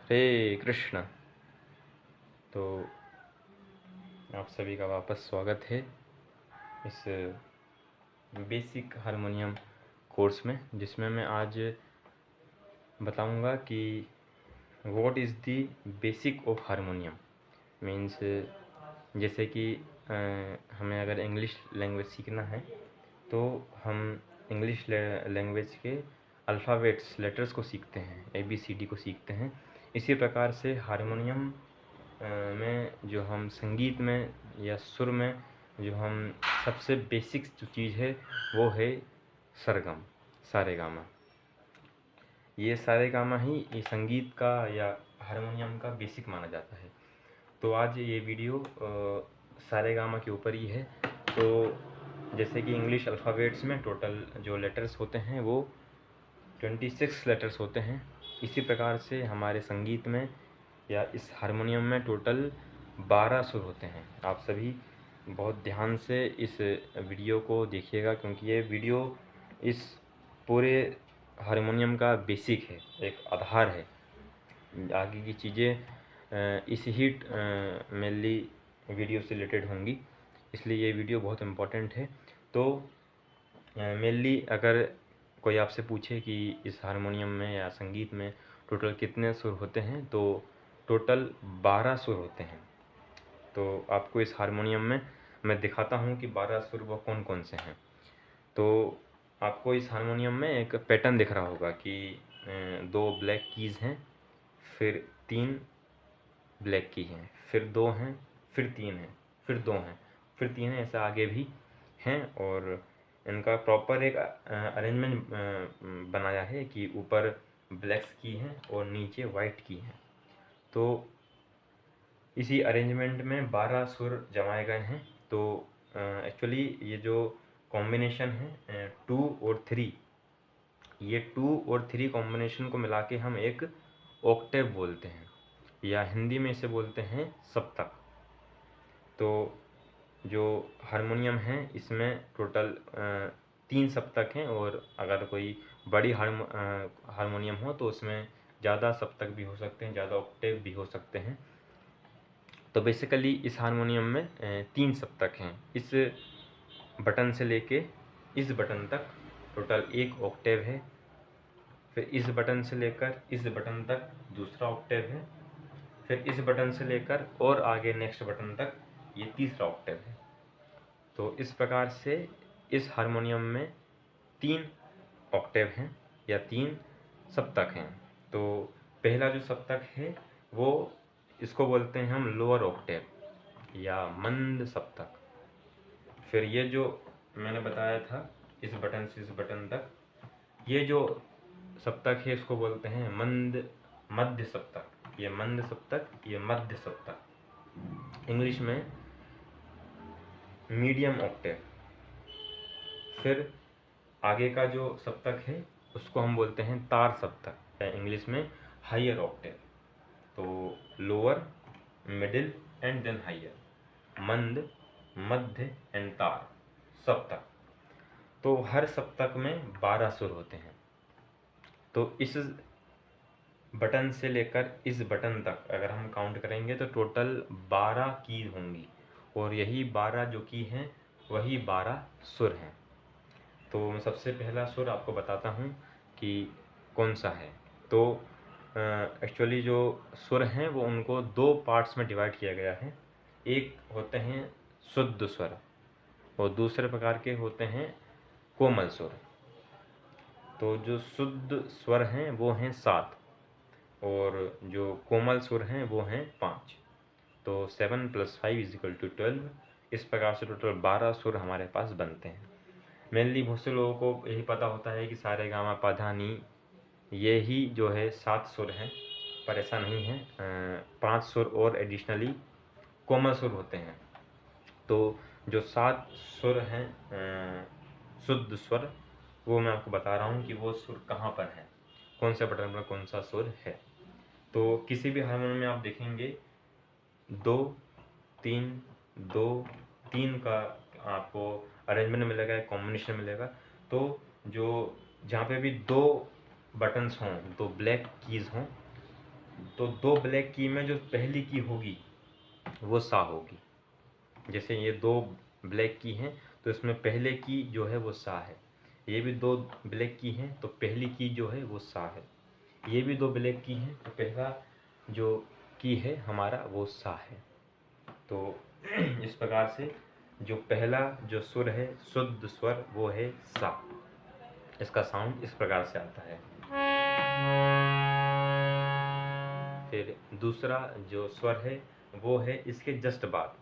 हरे कृष्ण। तो आप सभी का वापस स्वागत है इस बेसिक हारमोनियम कोर्स में, जिसमें मैं आज बताऊंगा कि what is the basic of harmonium. Means जैसे कि हमें अगर इंग्लिश लैंग्वेज सीखना है तो हम इंग्लिश लैंग्वेज के अल्फ़ाबेट्स लेटर्स को सीखते हैं, ABCD को सीखते हैं। इसी प्रकार से हारमोनियम में जो हम संगीत में या सुर में जो हम सबसे बेसिक जो चीज़ है वो है सरगम, सारेगामा। ये सारेगामा ही ये संगीत का या हारमोनियम का बेसिक माना जाता है। तो आज ये वीडियो सारेगामा के ऊपर ही है। तो जैसे कि इंग्लिश अल्फ़ाबेट्स में टोटल जो लेटर्स होते हैं वो 26 लेटर्स होते हैं। इसी प्रकार से हमारे संगीत में या इस हारमोनियम में टोटल 12 सुर होते हैं। आप सभी बहुत ध्यान से इस वीडियो को देखिएगा, क्योंकि ये वीडियो इस पूरे हारमोनियम का बेसिक है, एक आधार है। आगे की चीज़ें इस ही मेनली वीडियो से रिलेटेड होंगी, इसलिए ये वीडियो बहुत इम्पोर्टेंट है। तो मेनली अगर कोई आपसे पूछे कि इस हारमोनियम में या संगीत में टोटल कितने सुर होते हैं, तो टोटल 12 सुर होते हैं। तो आपको इस हारमोनियम में मैं दिखाता हूँ कि 12 सुर वो कौन कौन से हैं। तो आपको इस हारमोनियम में एक पैटर्न दिख रहा होगा कि 2 ब्लैक कीज़ हैं, फिर 3 ब्लैक की हैं, फिर 2 हैं, फिर 3 हैं, फिर 2 हैं, फिर 3 हैं, ऐसा आगे भी हैं। और इनका प्रॉपर एक अरेंजमेंट बनाया है कि ऊपर ब्लैक्स की हैं और नीचे वाइट की हैं। तो इसी अरेंजमेंट में 12 सुर जमाए गए हैं। तो एक्चुअली ये जो कॉम्बिनेशन है 2 और 3, ये 2 और 3 कॉम्बिनेशन को मिला के हम एक ऑक्टेव बोलते हैं, या हिंदी में इसे बोलते हैं सप्तक। तो जो हारमोनियम है इसमें टोटल 3 सप्तक हैं, और अगर कोई बड़ी हारमोनियम हो तो उसमें ज़्यादा सप्तक भी हो सकते हैं, ज़्यादा ऑक्टेव भी हो सकते हैं। तो बेसिकली इस हारमोनियम में 3 सप्तक हैं। इस बटन से लेके इस बटन तक टोटल 1 ऑक्टेव है। फिर इस बटन से लेकर इस बटन तक दूसरा ऑक्टेव है। फिर इस बटन से लेकर और आगे नेक्स्ट बटन तक ये तीसरा ऑक्टेव है। तो इस प्रकार से इस हारमोनियम में 3 ऑक्टेव हैं या 3 सप्तक हैं। तो पहला जो सप्तक है वो इसको बोलते हैं हम लोअर ऑक्टेव या मंद सप्तक। फिर ये जो मैंने बताया था इस बटन से इस बटन तक, ये जो सप्तक है इसको बोलते हैं मध्य सप्तक। ये मंद सप्तक, ये मध्य सप्तक, इंग्लिश में मीडियम ऑक्टेव। फिर आगे का जो सप्तक है उसको हम बोलते हैं तार सप्तक या इंग्लिश में हायर ऑक्टेव। तो lower, middle and then higher, मंद, मध्य एंड तार सप्तक। तो हर सप्तक में 12 सुर होते हैं। तो इस बटन से लेकर इस बटन तक अगर हम काउंट करेंगे तो टोटल 12 की होंगी, और यही 12 जो की हैं वही 12 सुर हैं। तो मैं सबसे पहला सुर आपको बताता हूँ कि कौन सा है। तो एक्चुअली जो सुर हैं वो उनको 2 पार्ट्स में डिवाइड किया गया है। एक होते हैं शुद्ध स्वर और दूसरे प्रकार के होते हैं कोमल सुर। तो जो शुद्ध स्वर हैं वो हैं 7 और जो कोमल सुर हैं वो हैं 5। तो 7 + 5 = 12। इस प्रकार से टोटल 12 सुर हमारे पास बनते हैं। मेनली बहुत से लोगों को यही पता होता है कि सारेगामा पधा नी ये ही जो है 7 सुर हैं, पर ऐसा नहीं है। 5 सुर और एडिशनली कोमल सुर होते हैं। तो जो 7 सुर हैं शुद्ध स्वर, वो मैं आपको बता रहा हूँ कि वो सुर कहाँ पर है, कौन से बटन पर कौन सा सुर है। तो किसी भी हारमोनियम में आप देखेंगे 2 3 2 3 का आपको अरेंजमेंट मिलेगा, एक कॉम्बिनेशन मिलेगा। तो जो जहाँ पे भी 2 बटन्स हों, 2 ब्लैक कीज़ हों, तो दो ब्लैक की में जो पहली की होगी वो सा होगी। जैसे ये दो ब्लैक की हैं तो इसमें पहले की जो है वो सा है। ये भी दो ब्लैक की हैं तो पहली की जो है वो सा है। ये भी दो ब्लैक की हैं तो पहला जो की है हमारा वो सा है। तो इस प्रकार से जो पहला जो सुर है शुद्ध स्वर वो है सा। इसका साउंड इस प्रकार से आता है। फिर दूसरा जो स्वर है वो है इसके जस्ट बाद,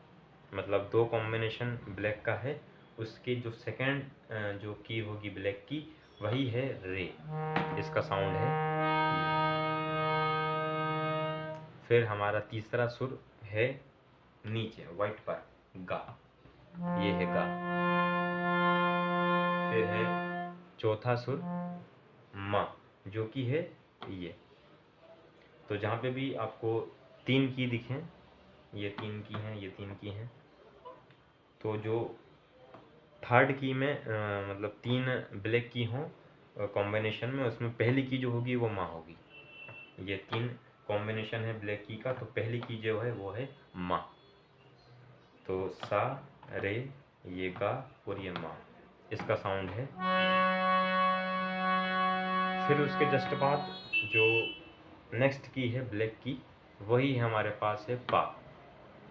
मतलब दो कॉम्बिनेशन ब्लैक का है, उसकी जो सेकंड जो की होगी ब्लैक की वही है रे। इसका साउंड है। फिर हमारा तीसरा सुर है नीचे वाइट पर गा, ये है गा। फिर है चौथा सुर मा जो कि है ये। तो जहाँ पे भी आपको तीन की दिखें, ये तीन की हैं, ये तीन की हैं, तो जो थर्ड की में मतलब तीन ब्लैक की हों कॉम्बिनेशन में, उसमें पहली की जो होगी वो माँ होगी। ये तीन कॉम्बिनेशन है ब्लैक की का, तो पहली की जो है वो है माँ। तो सा रे ये गा और ये माँ, इसका साउंड है। फिर उसके जस्ट बाद जो नेक्स्ट की है ब्लैक की वही हमारे पास है पा।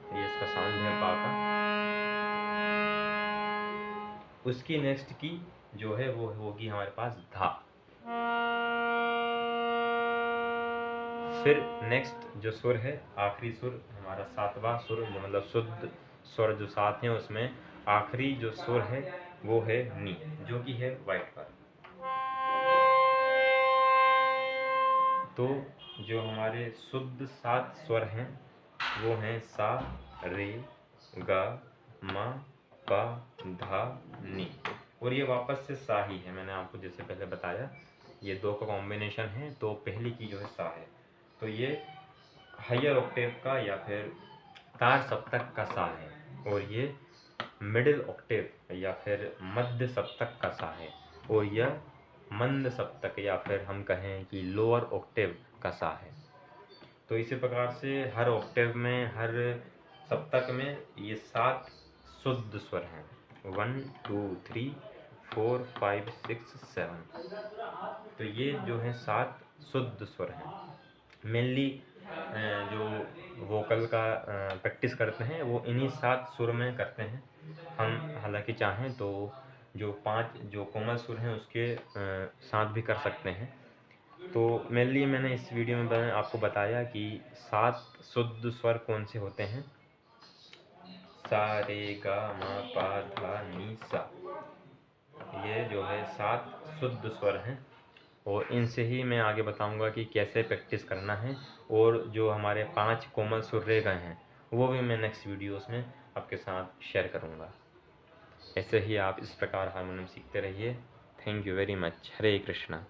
ये इसका साउंड है पा का। उसकी नेक्स्ट की जो है वो होगी हमारे पास धा। फिर नेक्स्ट जो सुर है आखिरी सुर हमारा सातवां सुर, जो मतलब शुद्ध स्वर जो सात हैं उसमें आखिरी जो सुर है वो है नी, जो कि है वाइट पर। तो जो हमारे शुद्ध सात स्वर हैं वो हैं सा रे गा मा पा धा नी, और ये वापस से सा ही है। मैंने आपको जैसे पहले बताया ये दो का कॉम्बिनेशन है, तो पहली की जो है सा है। तो ये हायर ऑक्टेव का या फिर तार सप्तक का सा है, और ये मिडिल ऑक्टेव या फिर मध्य सप्तक का सा है, और यह मंद सप्तक या फिर हम कहें कि लोअर ऑक्टेव का सा है। तो इसी प्रकार से हर ऑक्टेव में, हर सप्तक में ये सात शुद्ध स्वर हैं। 1 2 3 4 5 6 7। तो ये जो है सात शुद्ध स्वर हैं। मेनली जो वोकल का प्रैक्टिस करते हैं वो इन्हीं सात सुर में करते हैं। हम हालांकि चाहें तो जो पांच जो कोमल सुर हैं उसके साथ भी कर सकते हैं। तो मेनली मैंने इस वीडियो में आपको बताया कि सात शुद्ध स्वर कौन से होते हैं। सा रे गा मा पा धा नी सा, ये जो है सात शुद्ध स्वर हैं, और इनसे ही मैं आगे बताऊंगा कि कैसे प्रैक्टिस करना है। और जो हमारे पांच कोमल सुर रह गए हैं वो भी मैं नेक्स्ट वीडियोस में आपके साथ शेयर करूंगा। ऐसे ही आप इस प्रकार हारमोनियम सीखते रहिए। Thank you very much. Hare Krishna.